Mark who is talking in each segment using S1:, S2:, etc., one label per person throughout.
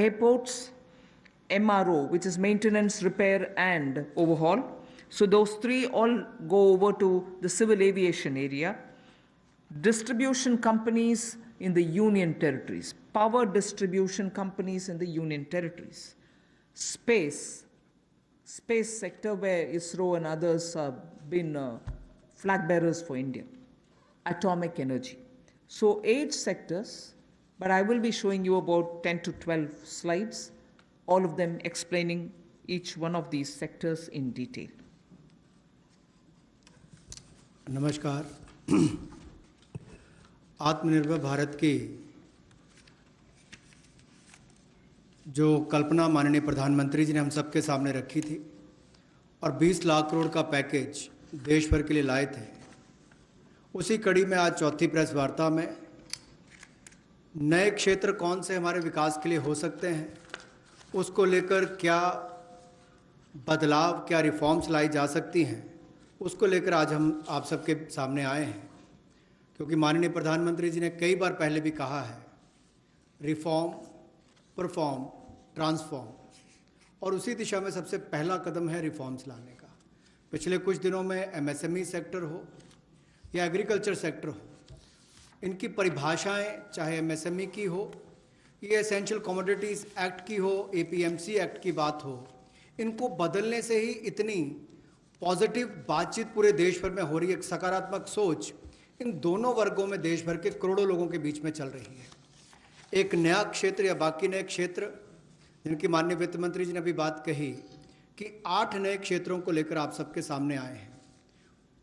S1: airports, MRO, which is maintenance, repair, and overhaul. So those three all go over to the civil aviation area. Distribution companies in the union territories, power distribution companies in the union territories, space sector where ISRO and others have been flag bearers for India, atomic energy. So 8 sectors, but I will be showing you about 10 to 12 slides, all of them explaining each one of these sectors in detail.
S2: नमस्कार। आत्मनिर्भर भारत की जो कल्पना माननीय प्रधानमंत्री जी ने हम सबके सामने रखी थी और 20 लाख करोड़ का पैकेज देश भर के लिए लाए थे, उसी कड़ी में आज चौथी प्रेस वार्ता में नए क्षेत्र कौन से हमारे विकास के लिए हो सकते हैं, उसको लेकर क्या बदलाव, क्या रिफॉर्म्स लाई जा सकती हैं, उसको लेकर आज हम आप सबके सामने आए हैं। क्योंकि माननीय प्रधानमंत्री जी ने कई बार पहले भी कहा है, रिफॉर्म, परफॉर्म, ट्रांसफॉर्म, और उसी दिशा में सबसे पहला कदम है रिफॉर्म्स लाने का। पिछले कुछ दिनों में MSME सेक्टर हो या एग्रीकल्चर सेक्टर हो, इनकी परिभाषाएं चाहे MSME की हो, ये एसेंशियल कमोडिटीज़ एक्ट की हो, APMC एक्ट की बात हो, इनको बदलने से ही इतनी पॉजिटिव बातचीत पूरे देश भर में हो रही है। एक सकारात्मक सोच इन दोनों वर्गों में देश भर के करोड़ों लोगों के बीच में चल रही है। एक नया क्षेत्र या बाकी नए क्षेत्र, जिनकी माननीय वित्त मंत्री जी ने अभी बात कही कि 8 नए क्षेत्रों को लेकर आप सबके सामने आए हैं।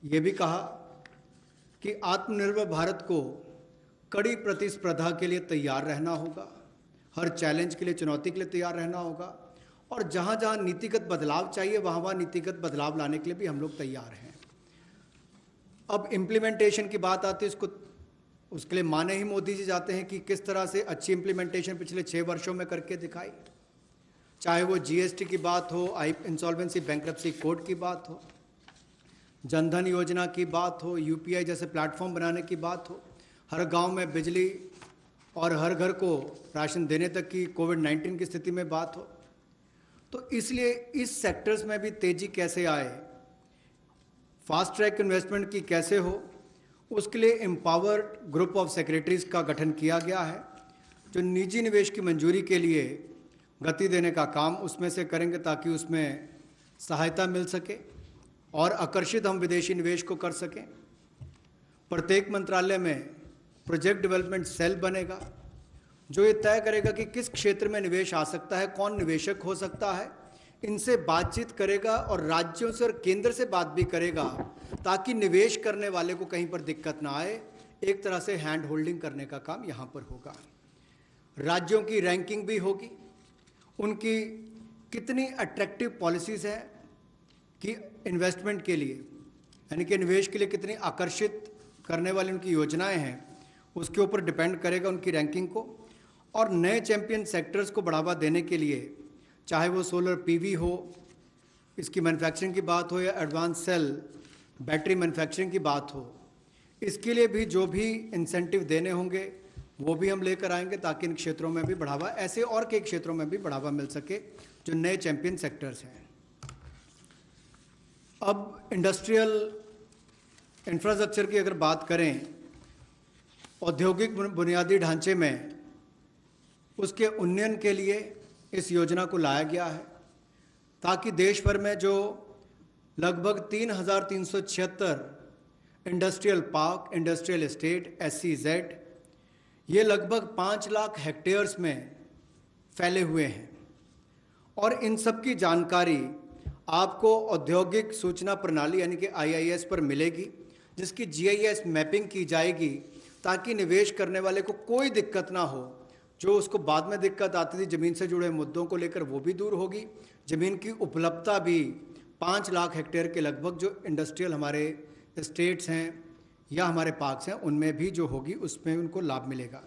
S2: ये भी कहा कि आत्मनिर्भर भारत को कड़ी प्रतिस्पर्धा के लिए तैयार रहना होगा, हर चैलेंज के लिए, चुनौती के लिए तैयार रहना होगा, और जहाँ जहाँ नीतिगत बदलाव चाहिए वहाँ वहाँ नीतिगत बदलाव लाने के लिए भी हम लोग तैयार हैं। अब इम्प्लीमेंटेशन की बात आती है, उसके लिए माने ही मोदी जी जाते हैं कि किस तरह से अच्छी इम्प्लीमेंटेशन पिछले 6 वर्षों में करके दिखाई, चाहे वो GST की बात हो, इंसॉल्वेंसी बैंक्रप्सी कोड की बात हो, जनधन योजना की बात हो, UPI जैसे प्लेटफॉर्म बनाने की बात हो, हर गांव में बिजली और हर घर को राशन देने तक की कोविड-19 की स्थिति में बात हो। तो इसलिए इस सेक्टर्स में भी तेजी कैसे आए, फास्ट ट्रैक इन्वेस्टमेंट की कैसे हो, उसके लिए एम्पावर्ड ग्रुप ऑफ सेक्रेटरीज़ का गठन किया गया है, जो निजी निवेश की मंजूरी के लिए गति देने का काम उसमें से करेंगे ताकि उसमें सहायता मिल सके और आकर्षित हम विदेशी निवेश को कर सकें। प्रत्येक मंत्रालय में प्रोजेक्ट डेवलपमेंट सेल बनेगा जो ये तय करेगा कि किस क्षेत्र में निवेश आ सकता है, कौन निवेशक हो सकता है, इनसे बातचीत करेगा और राज्यों से और केंद्र से बात भी करेगा ताकि निवेश करने वाले को कहीं पर दिक्कत ना आए। एक तरह से हैंड होल्डिंग करने का काम यहाँ पर होगा। राज्यों की रैंकिंग भी होगी, उनकी कितनी अट्रैक्टिव पॉलिसीज़ हैं कि इन्वेस्टमेंट के लिए, यानी कि निवेश के लिए कितनी आकर्षित करने वाली उनकी योजनाएं हैं, उसके ऊपर डिपेंड करेगा उनकी रैंकिंग को। और नए चैंपियन सेक्टर्स को बढ़ावा देने के लिए, चाहे वो सोलर PV हो, इसकी मैन्युफैक्चरिंग की बात हो, या एडवांस सेल बैटरी मैन्युफैक्चरिंग की बात हो, इसके लिए भी जो भी इंसेंटिव देने होंगे वो भी हम लेकर आएंगे ताकि इन क्षेत्रों में भी बढ़ावा, ऐसे और कई क्षेत्रों में भी बढ़ावा मिल सके जो नए चैंपियन सेक्टर्स हैं। अब इंडस्ट्रियल इंफ्रास्ट्रक्चर की अगर बात करें, औद्योगिक बुनियादी ढांचे में उसके उन्नयन के लिए इस योजना को लाया गया है ताकि देश भर में जो लगभग 3,376 industrial park, industrial estate, SEZ, ये लगभग 5 लाख हेक्टेयर्स में फैले हुए हैं और इन सब की जानकारी आपको औद्योगिक सूचना प्रणाली यानी कि IIS पर मिलेगी, जिसकी GIS मैपिंग की जाएगी ताकि निवेश करने वाले को कोई दिक्कत ना हो। जो उसको बाद में दिक्कत आती थी ज़मीन से जुड़े मुद्दों को लेकर, वो भी दूर होगी। ज़मीन की उपलब्धता भी 5 लाख हेक्टेयर के लगभग जो इंडस्ट्रियल हमारे स्टेट्स हैं या हमारे पार्क्स हैं उनमें भी जो होगी उसमें उनको लाभ मिलेगा।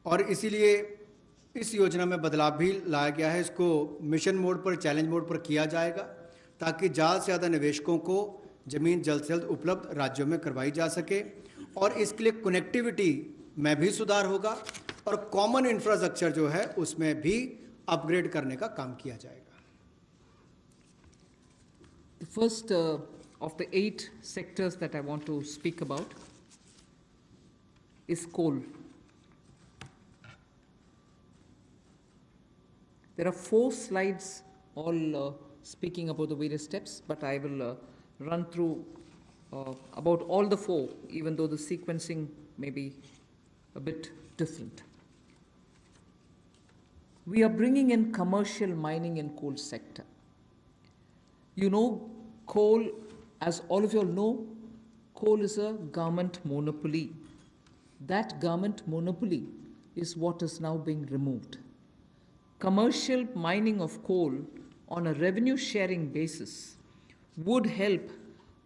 S2: और इसीलिए इस योजना में बदलाव भी लाया गया है। इसको मिशन मोड पर, चैलेंज मोड पर किया जाएगा ताकि ज़्यादा से ज़्यादा निवेशकों को ज़मीन जल्द से जल्द उपलब्ध राज्यों में करवाई जा सके और इसके लिए कनेक्टिविटी में भी सुधार होगा और कॉमन इंफ्रास्ट्रक्चर जो है उसमें भी अपग्रेड करने का काम किया जाएगा।
S1: The first of the 8 sectors that I want to speak about is coal. There are 4 slides all speaking about the various steps, but I will run through about all the 4, even though the sequencing may be a bit different. We are bringing in commercial mining in coal sector. You know, coal, as all of you all know, coal is a government monopoly. That government monopoly is what is now being removed. Commercial mining of coal on a revenue sharing basis would help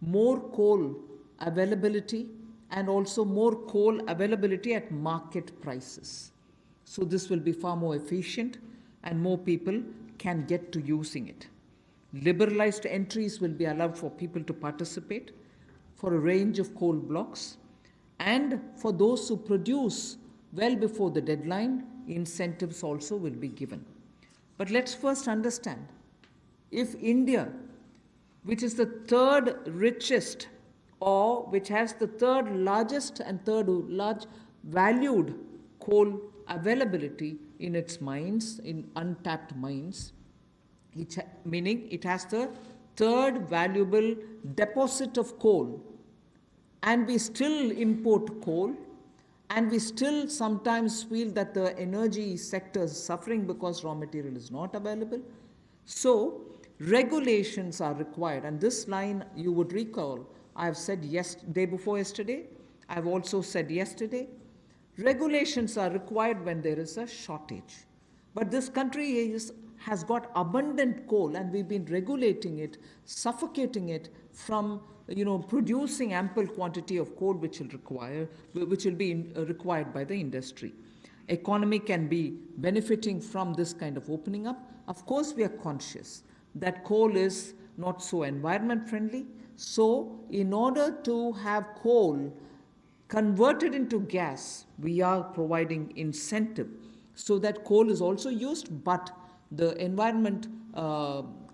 S1: more coal availability and also more coal availability at market prices. So this will be far more efficient and more people can get to using it. Liberalized entries will be allowed for people to participate for a range of coal blocks, and for those who produce well before the deadline, incentives also will be given. But let's first understand, if India, which is the 3rd richest or which has the 3rd largest and 3rd large valued coal availability in its mines, in untapped mines, meaning it has the 3rd valuable deposit of coal, and we still import coal, and we still sometimes feel that the energy sector is suffering because raw material is not available. So regulations are required, and this line you would recall I have said day before yesterday, I have also said yesterday, regulations are required when there is a shortage. But this country has got abundant coal, and we've been regulating it, suffocating it from producing ample quantity of coal which will be required by the industry. Economy can be benefiting from this kind of opening up. Of course, we are conscious that coal is not so environment friendly. So in order to have coal converted into gas, we are providing incentive so that coal is also used, but the environment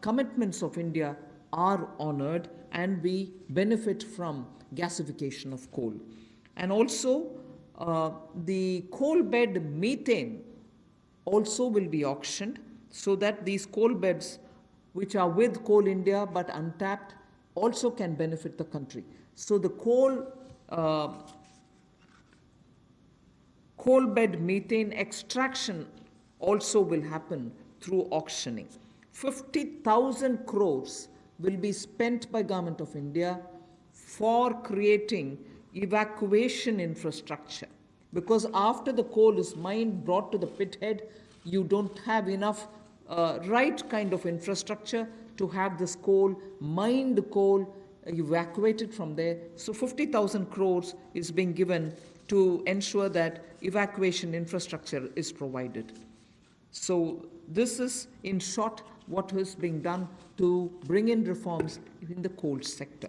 S1: commitments of India are honored, and we benefit from gasification of coal. And also the coal bed methane also will be auctioned, so that these coal beds which are with Coal India but untapped also can benefit the country. So the coal bed methane extraction also will happen through auctioning. 50,000 crores will be spent by Government of India for creating evacuation infrastructure, because after the coal is mined, brought to the pit head, you don't have enough right kind of infrastructure to have this mined coal evacuated from there. So 50,000 crores is being given to ensure that evacuation infrastructure is provided. So this is, in short, what is being done to bring in reforms in the coal sector.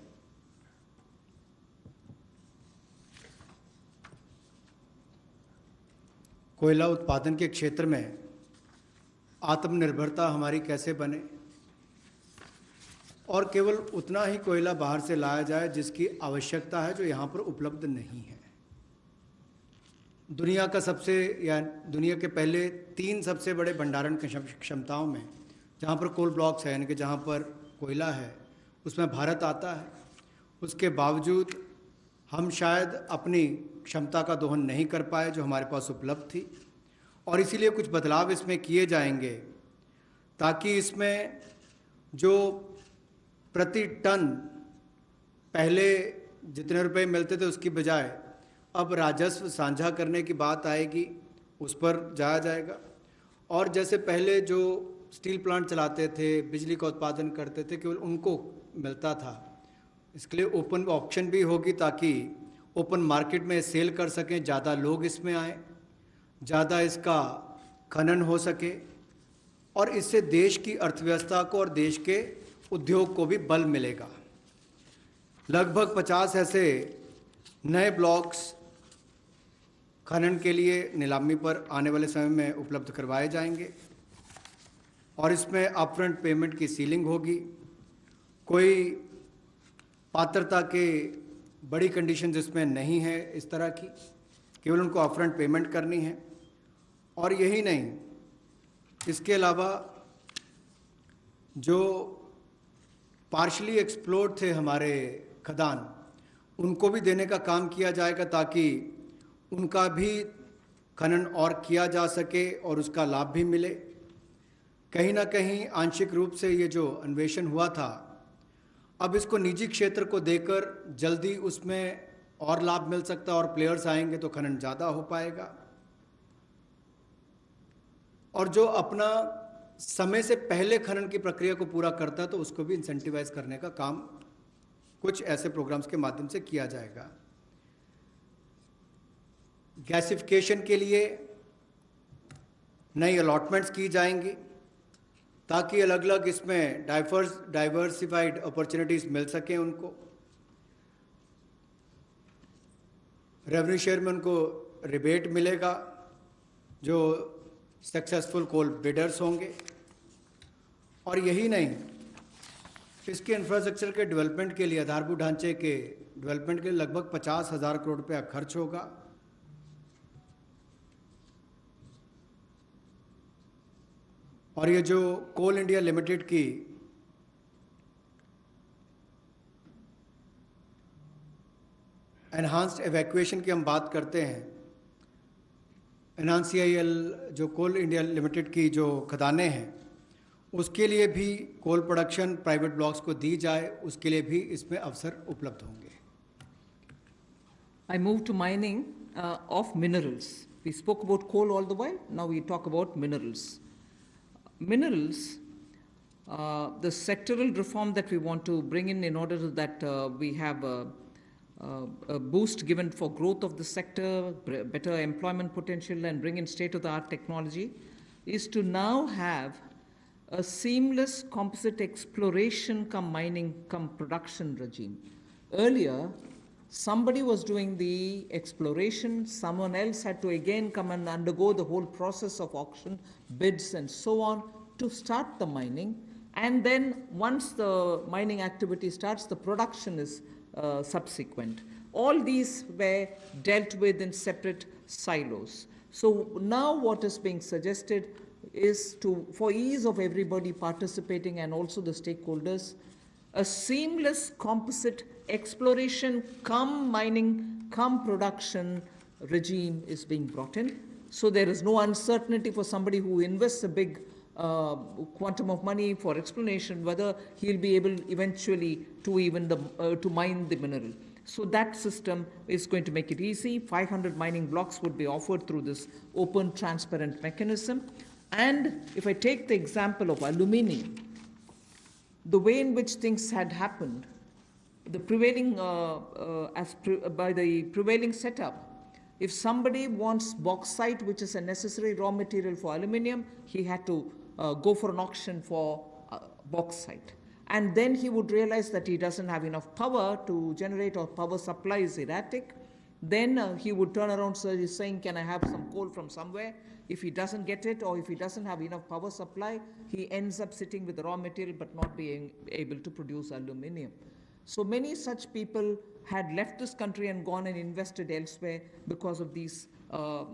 S2: कोयला उत्पादन के क्षेत्र में आत्मनिर्भरता हमारी कैसे बने, और केवल उतना ही कोयला बाहर से लाया जाए जिसकी आवश्यकता है, जो यहाँ पर उपलब्ध नहीं है। दुनिया के पहले 3 सबसे बड़े भंडारण क्षमताओं में जहाँ पर कोल ब्लॉक्स है, यानी कि जहाँ पर कोयला है, उसमें भारत आता है। उसके बावजूद हम शायद अपनी क्षमता का दोहन नहीं कर पाए जो हमारे पास उपलब्ध थी, और इसीलिए कुछ बदलाव इसमें किए जाएंगे ताकि इसमें जो प्रति टन पहले जितने रुपए मिलते थे उसकी बजाय अब राजस्व साझा करने की बात आएगी, उस पर जाया जाएगा। और जैसे पहले जो स्टील प्लांट चलाते थे, बिजली का उत्पादन करते थे, केवल उनको मिलता था, इसके लिए ओपन ऑक्शन भी होगी ताकि ओपन मार्केट में सेल कर सकें, ज़्यादा लोग इसमें आएँ, ज़्यादा इसका खनन हो सके, और इससे देश की अर्थव्यवस्था को और देश के उद्योग को भी बल मिलेगा। लगभग 50 ऐसे नए ब्लॉक्स खनन के लिए नीलामी पर आने वाले समय में उपलब्ध करवाए जाएंगे और इसमें अपफ्रंट पेमेंट की सीलिंग होगी। कोई पात्रता के बड़ी कंडीशन इसमें नहीं है इस तरह की, केवल उनको अपफ्रंट पेमेंट करनी है। और यही नहीं, इसके अलावा जो पार्शली एक्सप्लोर्ड थे हमारे खदान, उनको भी देने का काम किया जाएगा ताकि उनका भी खनन और किया जा सके और उसका लाभ भी मिले। कहीं ना कहीं आंशिक रूप से ये जो अन्वेषण हुआ था, अब इसको निजी क्षेत्र को देकर जल्दी उसमें और लाभ मिल सकता है और प्लेयर्स आएंगे तो खनन ज़्यादा हो पाएगा। और जो अपना समय से पहले खनन की प्रक्रिया को पूरा करता है तो उसको भी इंसेंटिवाइज करने का काम कुछ ऐसे प्रोग्राम्स के माध्यम से किया जाएगा। गैसिफिकेशन के लिए नई अलॉटमेंट्स की जाएंगी ताकि अलग अलग इसमें डाइवर्सिफाइड अपॉर्चुनिटीज मिल सकें उनको। रेवेन्यू शेयर में उनको रिबेट मिलेगा जो सक्सेसफुल कोल बिडर्स होंगे। और यही नहीं, इसके इंफ्रास्ट्रक्चर के डेवलपमेंट के लिए, आधारभूत ढांचे के डेवलपमेंट के लिए लगभग 50,000 करोड़ रुपया खर्च होगा। और ये जो कोल इंडिया लिमिटेड की एनहांस्ड एवैक्यूएशन की हम बात करते हैं, NCIL जो कोल इंडिया लिमिटेड की जो खदानें हैं, उसके लिए भी कोल प्रोडक्शन प्राइवेट ब्लॉक्स को दी जाए, उसके लिए भी इसमें अवसर उपलब्ध होंगे।
S1: I move to mining of minerals. We spoke about coal all the while. Now we talk about minerals. Minerals, the sectoral reform that we want to bring in order that we have a boost given for growth of the sector, better employment potential, and bring in state-of-the-art technology, is to now have a seamless composite exploration come mining come production regime. Earlier, somebody was doing the exploration, someone else had to again come and undergo the whole process of auction, bids and so on to start the mining. And then once the mining activity starts, the production is subsequent. All these were dealt with in separate silos. So now what is being suggested is to, for ease of everybody participating and also the stakeholders, a seamless composite exploration come mining come production regime is being brought in. So there is no uncertainty for somebody who invests a big quantum of money for exploration whether he'll be able eventually to even to mine the mineral. So that system is going to make it easy. 500 mining blocks would be offered through this open, transparent mechanism. And if I take the example of aluminium, the way in which things had happened, the prevailing, by the prevailing setup, if somebody wants bauxite, which is a necessary raw material for aluminium, he had to go for an auction for bauxite. And then he would realize that he doesn't have enough power to generate, or power supply is erratic. Then he would turn around saying, can I have some coal from somewhere? If he doesn't get it, or if he doesn't have enough power supply, he ends up sitting with the raw material but not being able to produce aluminium. So many such people had left this country and gone and invested elsewhere because of these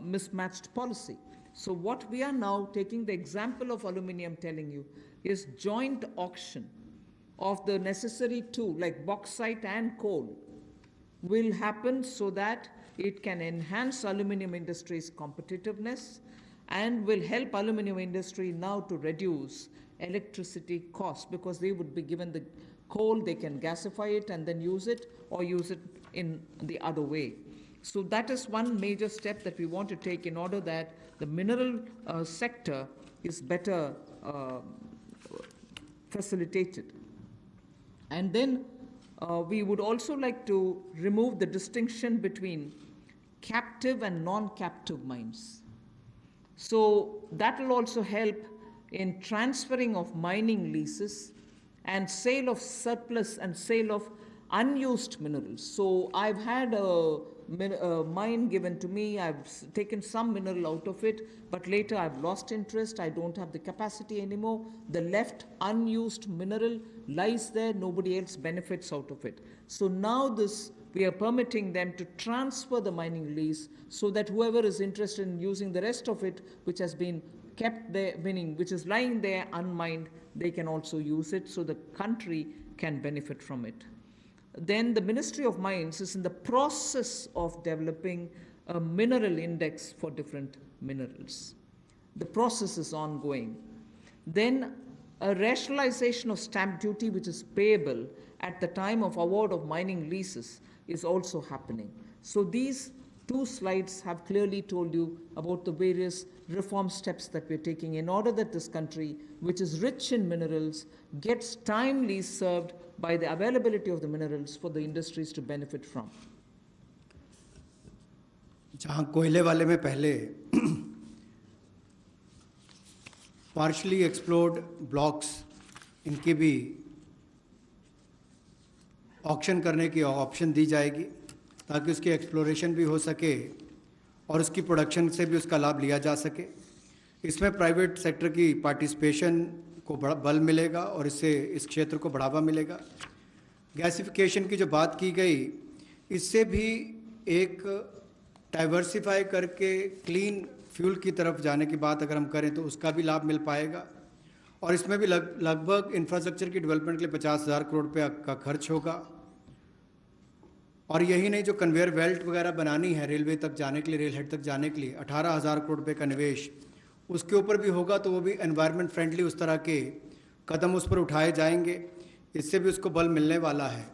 S1: mismatched policy. So what we are now taking the example of aluminium telling you is joint auction of the necessary two, like bauxite and coal, will happen so that it can enhance aluminium industry's competitiveness and will help aluminium industry now to reduce electricity costs, because they would be given the coal, they can gasify it and then use it, or use it in the other way. So that is one major step that we want to take in order that the mineral sector is better facilitated. And then we would also like to remove the distinction between captive and non-captive mines. So that will also help in transferring of mining leases and sale of surplus and sale of unused minerals. So I've had mine given to me, I've taken some mineral out of it, but later I've lost interest, I don't have the capacity anymore. The left unused mineral lies there, nobody else benefits out of it. So now we are permitting them to transfer the mining lease so that whoever is interested in using the rest of it, which has been kept there, meaning which is lying there unmined, they can also use it so the country can benefit from it. Then the Ministry of Mines is in the process of developing a mineral index for different minerals. The process is ongoing. Then a rationalization of stamp duty, which is payable at the time of award of mining leases, is also happening. So these two slides have clearly told you about the various reform steps that we're taking in order that this country, which is rich in minerals, gets timely served by the availability of the minerals for the industries to benefit from.
S2: जहाँ कोयले वाले में पहले partially explored blocks इनकी भी auction करने की option दी जाएगी ताकि उसकी एक्सप्लोरेशन भी हो सके और उसकी प्रोडक्शन से भी उसका लाभ लिया जा सके। इसमें प्राइवेट सेक्टर की पार्टिसिपेशन को बल मिलेगा और इससे इस क्षेत्र को बढ़ावा मिलेगा। गैसिफिकेशन की जो बात की गई, इससे भी एक डाइवर्सिफाई करके क्लीन फ्यूल की तरफ जाने की बात अगर हम करें तो उसका भी लाभ मिल पाएगा। और इसमें भी लगभग इंफ्रास्ट्रक्चर की डेवलपमेंट के लिए 50,000 करोड़ रुपये का खर्च होगा। और यही नहीं, जो कन्वेयर बेल्ट वगैरह बनानी है रेलवे तक जाने के लिए, रेल हेड तक जाने के लिए 18,000 करोड़ रुपये का निवेश उसके ऊपर भी होगा, तो वो भी एनवायरनमेंट फ्रेंडली उस तरह के कदम उस पर उठाए जाएंगे, इससे भी उसको बल मिलने वाला है।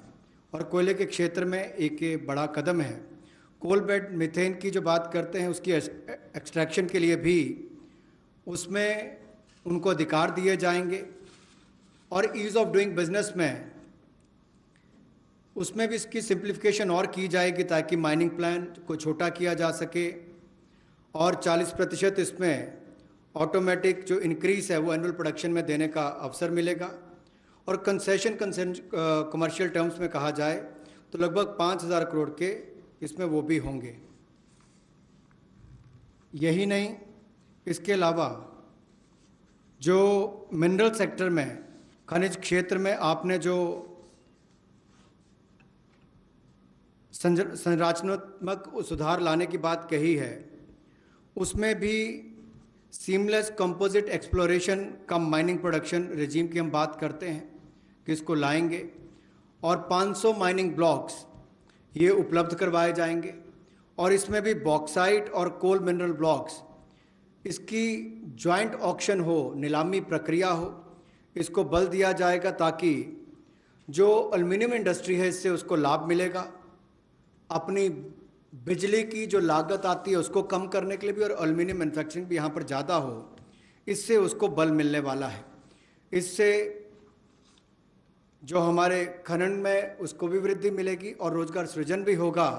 S2: और कोयले के क्षेत्र में एक बड़ा कदम है। कोल बेड मीथेन की जो बात करते हैं उसकी एक्सट्रैक्शन के लिए भी उसमें उनको अधिकार दिए जाएंगे। और ईज़ ऑफ डूइंग बिजनेस में उसमें भी इसकी सिंप्लीफिकेशन और की जाएगी ताकि माइनिंग प्लान को छोटा किया जा सके और 40% इसमें ऑटोमेटिक जो इंक्रीज है वो एनुअल प्रोडक्शन में देने का अवसर मिलेगा। और कंसेशन कमर्शियल टर्म्स में कहा जाए तो लगभग 5,000 करोड़ के इसमें वो भी होंगे। यही नहीं, इसके अलावा जो मिनरल सेक्टर में, खनिज क्षेत्र में आपने जो संरचनात्मक सुधार लाने की बात कही है, उसमें भी seamless composite exploration cum mining production regime की हम बात करते हैं कि इसको लाएंगे। और 500 माइनिंग ब्लॉक्स ये उपलब्ध करवाए जाएंगे। और इसमें भी बॉक्साइट और कोल मिनरल ब्लॉक्स, इसकी जॉइंट ऑक्शन हो, नीलामी प्रक्रिया हो, इसको बल दिया जाएगा ताकि जो एल्युमिनियम इंडस्ट्री है इससे उसको लाभ मिलेगा। अपनी बिजली की जो लागत आती है उसको कम करने के लिए भी, और एल्युमिनियम मैन्युफैक्चरिंग भी यहाँ पर ज़्यादा हो, इससे उसको बल मिलने वाला है। इससे जो हमारे खनन में उसको भी वृद्धि मिलेगी और रोजगार सृजन भी होगा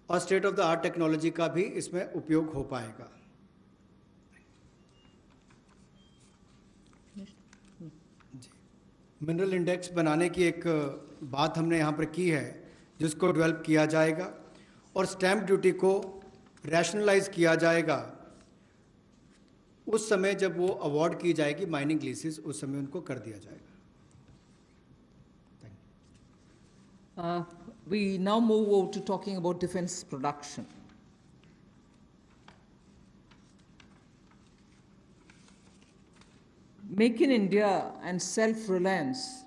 S2: और state of the art technology का भी इसमें उपयोग हो पाएगा। मिनरल इंडेक्स बनाने की एक बात हमने यहाँ पर की है जिसको डेवलप किया जाएगा और स्टैम्प ड्यूटी को रैशनलाइज किया जाएगा उस समय जब वो अवार्ड की जाएगी माइनिंग लीसेस, उस समय उनको कर दिया जाएगा।
S1: We now move over to talking about defense production. Make in India and self-reliance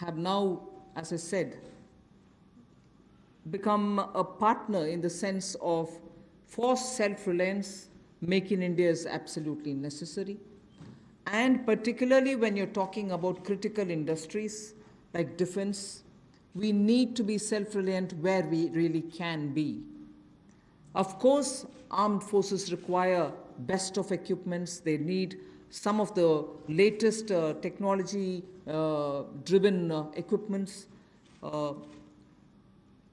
S1: have now, as I said, become a partner in the sense of for self-reliance, Make in India is absolutely necessary. And particularly when you're talking about critical industries like defense, we need to be self-reliant where we really can be. Of course, armed forces require best of equipments. They need some of the latest technology-driven equipments.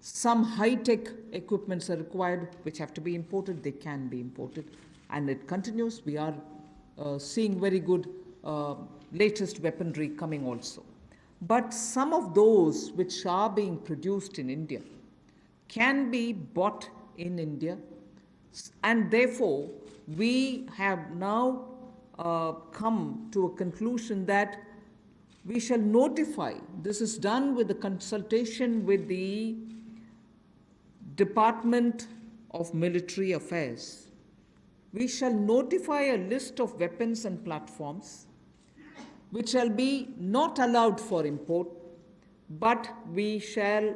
S1: Some high-tech equipments are required, which have to be imported. They can be imported. And it continues. We are seeing very good latest weaponry coming also. but some of those which are being produced in India can be bought in India, and therefore we have now come to a conclusion that we shall notify. This is done with the consultation with the Department of Military Affairs. We shall notify a list of weapons and platforms which shall be not allowed for import, but we shall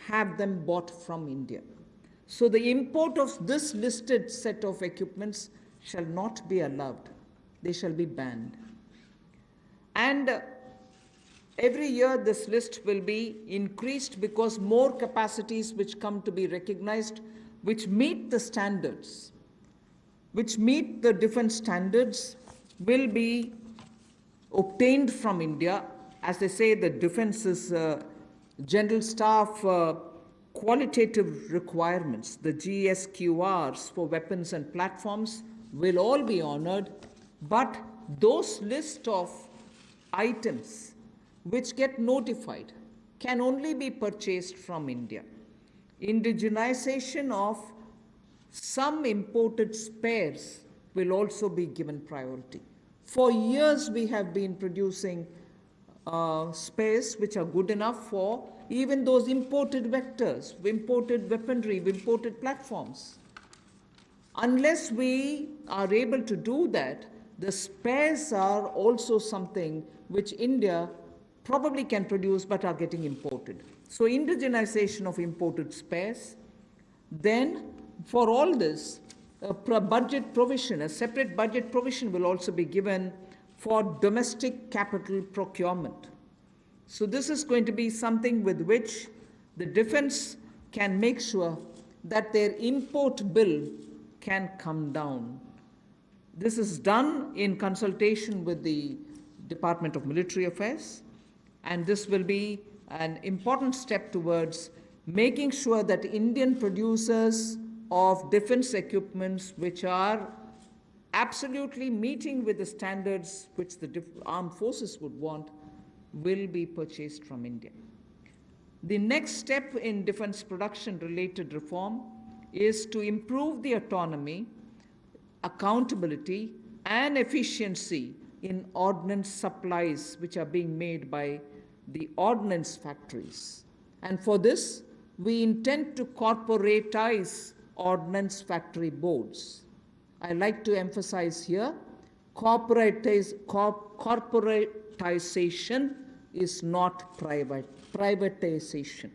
S1: have them bought from India. So the import of this listed set of equipments shall not be allowed. They shall be banned. And every year this list will be increased because more capacities which come to be recognized, which meet the standards, which meet the defense standards, will be obtained from India. As they say, the defense's general staff qualitative requirements, the GSQRs for weapons and platforms, will all be honored, but those list of items which get notified can only be purchased from India. Indigenization of some imported spares will also be given priority. For years we have been producing spares which are good enough for even those imported vectors, imported weaponry, imported platforms. Unless we are able to do that, the spares are also something which India probably can produce but are getting imported. So indigenization of imported spares. Then for all this, a budget provision, a separate budget provision will also be given for domestic capital procurement. So this is going to be something with which the defense can make sure that their import bill can come down. This is done in consultation with the Department of Military Affairs, and this will be an important step towards making sure that Indian producers of defense equipments which are absolutely meeting with the standards which the armed forces would want will be purchased from India. The next step in defense production related reform is to improve the autonomy, accountability, and efficiency in ordnance supplies which are being made by the ordnance factories. And for this, we intend to corporatize ordnance factory boards. I like to emphasize here, corporatization is not privatization.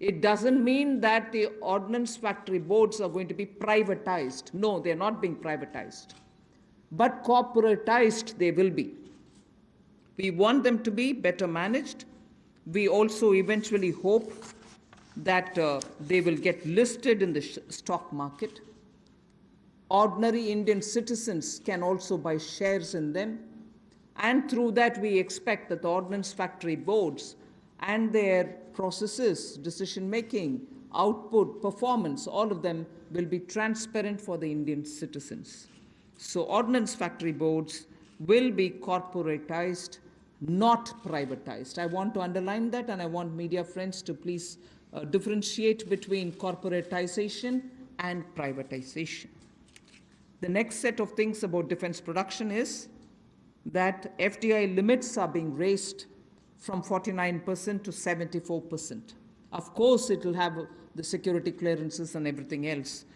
S1: It doesn't mean that the ordnance factory boards are going to be privatized. No, they're not being privatized. But corporatized they will be. We want them to be better managed. We also eventually hope that they will get listed in the stock market. Ordinary Indian citizens can also buy shares in them. And through that, we expect that the ordnance factory boards and their processes, decision-making, output, performance, all of them will be transparent for the Indian citizens. So ordnance factory boards will be corporatized, not privatized. I want to underline that, and I want media friends to please differentiate between corporatization and privatization. The next set of things about defense production is that FDI limits are being raised from 49% to 74%. Of course, it will have the security clearances and everything else,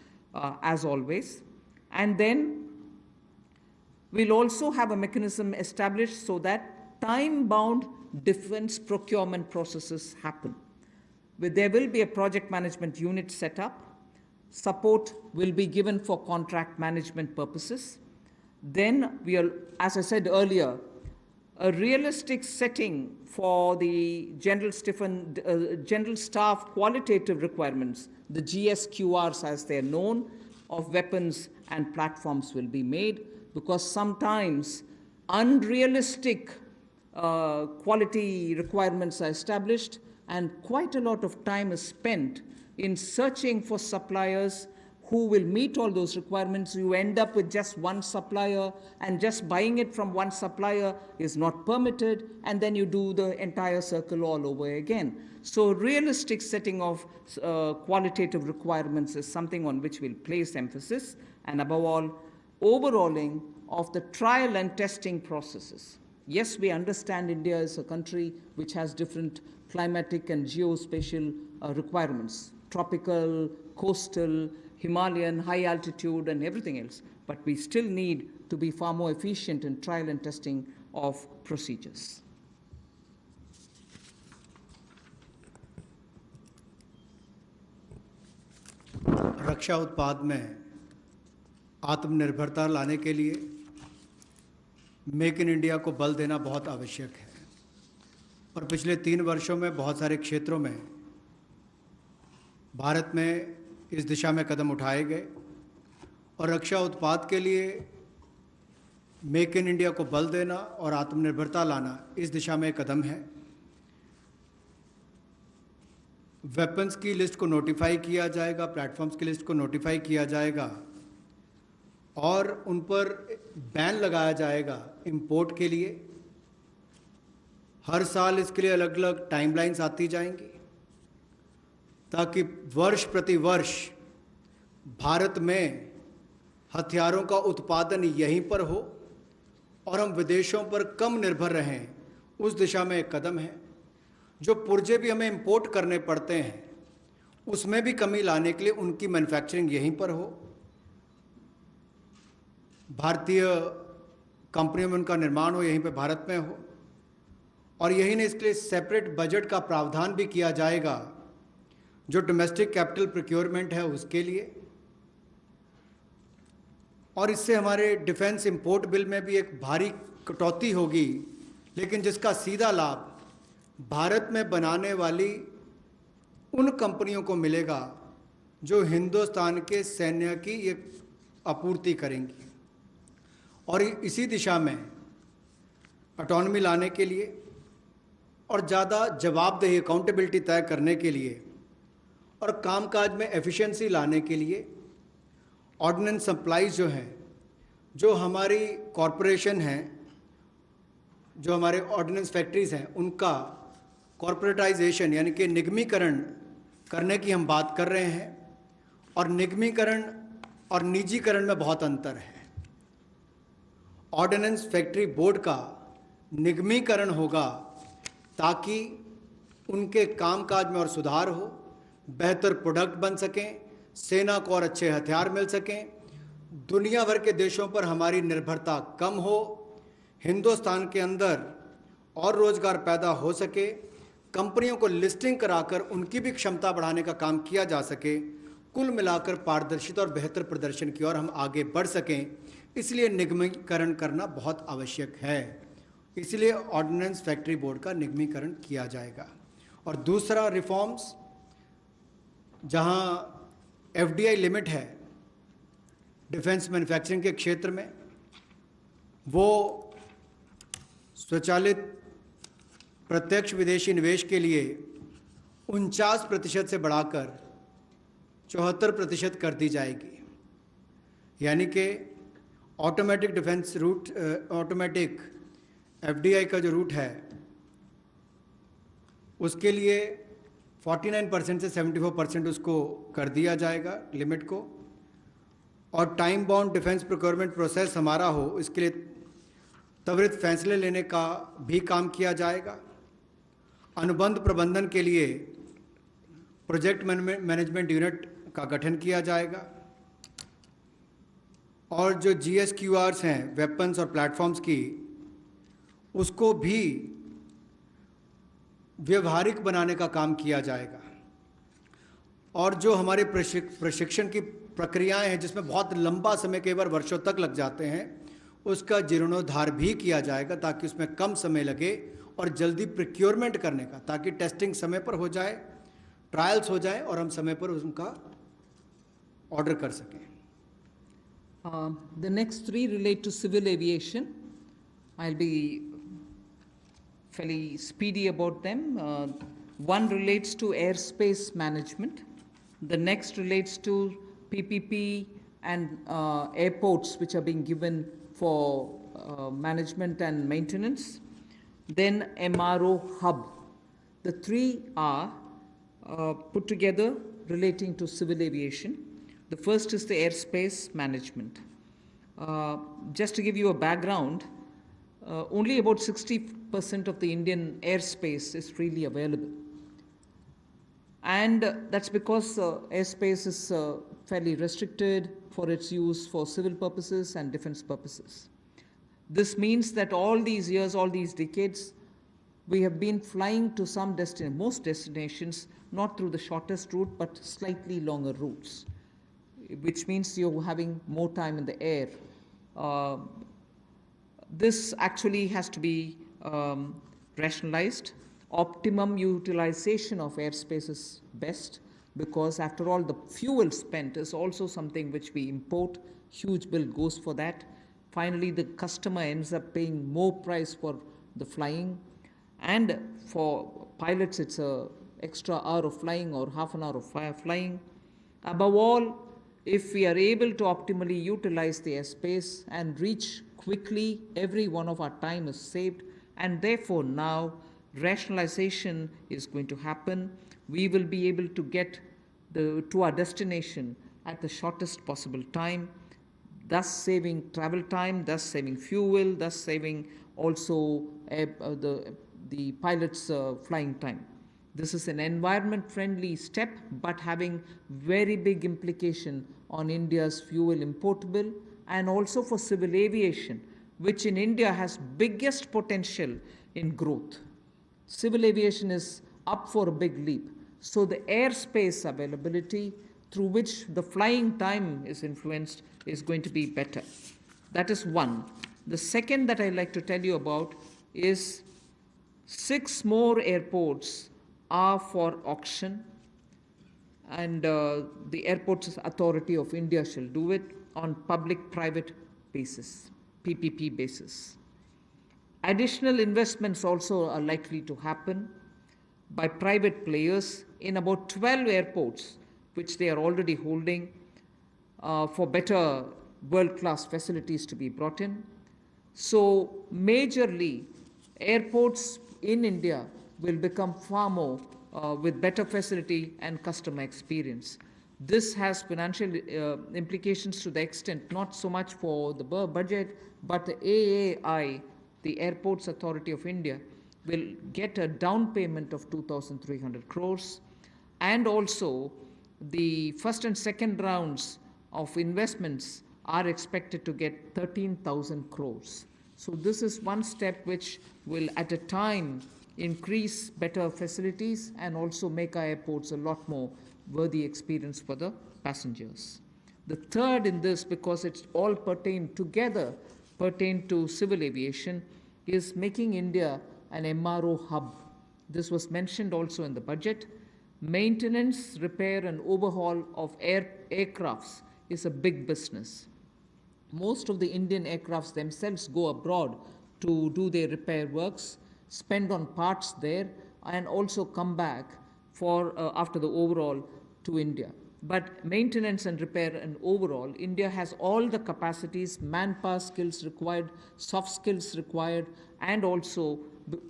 S1: as always. And then we'll also have a mechanism established so that time-bound defense procurement processes happen. There will be a project management unit set up. Support will be given for contract management purposes. Then we'll, as I said earlier, a realistic setting for the general staff qualitative requirements, the GSQRs as they're known, of weapons and platforms will be made, because sometimes unrealistic quality requirements are established and quite a lot of time is spent in searching for suppliers who will meet all those requirements. You end up with just one supplier, and just buying it from one supplier is not permitted, and then you do the entire circle all over again. So realistic setting of qualitative requirements is something on which we'll place emphasis, and above all, overhauling of the trial and testing processes. Yes, we understand India is a country which has different climatic and geospatial requirements, tropical, coastal, Himalayan, high altitude, and everything else. But we still need to be far more efficient in trial and testing of procedures.
S2: रक्षा उत्पाद में आत्मनिर्भरता लाने के लिए make in India को बल देना बहुत आवश्यक है, और पिछले 3 वर्षों में बहुत सारे क्षेत्रों में भारत में इस दिशा में कदम उठाए गए, और रक्षा उत्पाद के लिए मेक इन इंडिया को बल देना और आत्मनिर्भरता लाना इस दिशा में कदम है। वेपन्स की लिस्ट को नोटिफाई किया जाएगा, प्लेटफॉर्म्स की लिस्ट को नोटिफाई किया जाएगा, और उन पर बैन लगाया जाएगा इंपोर्ट के लिए। हर साल इसके लिए अलग अलग टाइमलाइंस आती जाएंगी, ताकि वर्ष प्रति वर्ष भारत में हथियारों का उत्पादन यहीं पर हो और हम विदेशों पर कम निर्भर रहें। उस दिशा में एक कदम है। जो पुर्जे भी हमें इंपोर्ट करने पड़ते हैं, उसमें भी कमी लाने के लिए उनकी मैन्युफैक्चरिंग यहीं पर हो, भारतीय कंपनियों में उनका निर्माण हो, यहीं पे भारत में हो। और यही नहीं, इसके लिए सेपरेट बजट का प्रावधान भी किया जाएगा, जो डोमेस्टिक कैपिटल प्रोक्योरमेंट है उसके लिए। और इससे हमारे डिफेंस इंपोर्ट बिल में भी एक भारी कटौती होगी, लेकिन जिसका सीधा लाभ भारत में बनाने वाली उन कंपनियों को मिलेगा जो हिंदुस्तान के सैन्य की एक आपूर्ति करेंगी। और इसी दिशा में ऑटोनॉमी लाने के लिए और ज़्यादा जवाबदेही, अकाउंटेबिलिटी तय करने के लिए और कामकाज में एफिशिएंसी लाने के लिए ऑर्डिनेंस सप्लाईज जो हैं, जो हमारी कॉरपोरेशन हैं, जो हमारे ऑर्डिनेंस फैक्ट्रीज़ हैं, उनका कॉरपोरेटाइजेशन यानी कि निगमीकरण करने की हम बात कर रहे हैं। और निगमीकरण और निजीकरण में बहुत अंतर है। ऑर्डिनेंस फैक्ट्री बोर्ड का निगमीकरण होगा ताकि उनके कामकाज में और सुधार हो, बेहतर प्रोडक्ट बन सकें, सेना को और अच्छे हथियार मिल सकें, दुनिया भर के देशों पर हमारी निर्भरता कम हो, हिंदुस्तान के अंदर और रोज़गार पैदा हो सके, कंपनियों को लिस्टिंग कराकर उनकी भी क्षमता बढ़ाने का काम किया जा सके। कुल मिलाकर पारदर्शिता और बेहतर प्रदर्शन की ओर हम आगे बढ़ सकें, इसलिए निगमीकरण करना बहुत आवश्यक है। इसलिए ऑर्डिनेंस फैक्ट्री बोर्ड का निगमीकरण किया जाएगा। और दूसरा रिफॉर्म्स, जहां एफडीआई लिमिट है डिफेंस मैन्युफैक्चरिंग के क्षेत्र में, वो स्वचालित प्रत्यक्ष विदेशी निवेश के लिए 49% से बढ़ाकर 74% कर दी जाएगी। यानी कि automatic defence route, automatic FDI का जो रूट है उसके लिए 49% से 74% उसको कर दिया जाएगा लिमिट को। और time bound defence procurement process हमारा हो, इसके लिए त्वरित फैसले लेने का भी काम किया जाएगा। अनुबंध प्रबंधन के लिए प्रोजेक्ट मैनेजमेंट यूनिट का गठन किया जाएगा। और जो GSQRs हैं वेपन्स और प्लेटफॉर्म्स की, उसको भी व्यवहारिक बनाने का काम किया जाएगा। और जो हमारे प्रशिक्षण की प्रक्रियाएं हैं, जिसमें बहुत लंबा समय, कई बार वर्षों तक लग जाते हैं, उसका जीर्णोद्धार भी किया जाएगा ताकि उसमें कम समय लगे और जल्दी प्रोक्योरमेंट करने का, ताकि टेस्टिंग समय पर हो जाए, ट्रायल्स हो जाए और हम समय पर उनका ऑर्डर कर सकें।
S1: The next three relate to civil aviation. I'll be fairly speedy about them. One relates to airspace management. The next relates to PPP and airports which are being given for management and maintenance. Then MRO hub. The three are put together relating to civil aviation. The first is the airspace management. Just to give you a background, only about 60% of the Indian airspace is freely available. And that's because airspace is fairly restricted for its use for civil purposes and defense purposes. This means that all these years, all these decades, we have been flying to some most destinations, not through the shortest route, but slightly longer routes, which means you're having more time in the air. This actually has to be rationalized. Optimum utilization of airspace is best, because after all, the fuel spent is also something which we import. Huge bill goes for that. Finally, the customer ends up paying more price for the flying. And for pilots, it's an extra hour of flying or half an hour of flying. Above all, if we are able to optimally utilize the airspace and reach quickly, every one of our time is saved. And therefore, now rationalization is going to happen. We will be able to get to our destination at the shortest possible time, thus saving travel time, thus saving fuel, thus saving also the pilot's flying time. This is an environment-friendly step, but having very big implication on India's fuel importable and also for civil aviation, which in India has biggest potential in growth. Civil aviation is up for a big leap. So the airspace availability through which the flying time is influenced is going to be better. That is one. The second that I'd like to tell you about is 6 more airports are for auction, and the Airports Authority of India shall do it on public-private basis, PPP basis. Additional investments also are likely to happen by private players in about 12 airports, which they are already holding, for better world-class facilities to be brought in. So majorly, airports in India will become far more with better facility and customer experience. This has financial implications to the extent not so much for the budget, but the AAI, the Airports Authority of India, will get a down payment of 2,300 crores, and also the first and second rounds of investments are expected to get 13,000 crores. So this is one step which will at a time increase better facilities and also make our airports a lot more worthy experience for the passengers. The third in this, because it's all pertain to civil aviation, is making India an MRO hub. This was mentioned also in the budget. Maintenance, repair, and overhaul of aircrafts is a big business. Most of the Indian aircrafts themselves go abroad to do their repair works, spend on parts there, and also come back for after the overhaul to India. But maintenance and repair and overall, India has all the capacities, manpower skills required, soft skills required, and also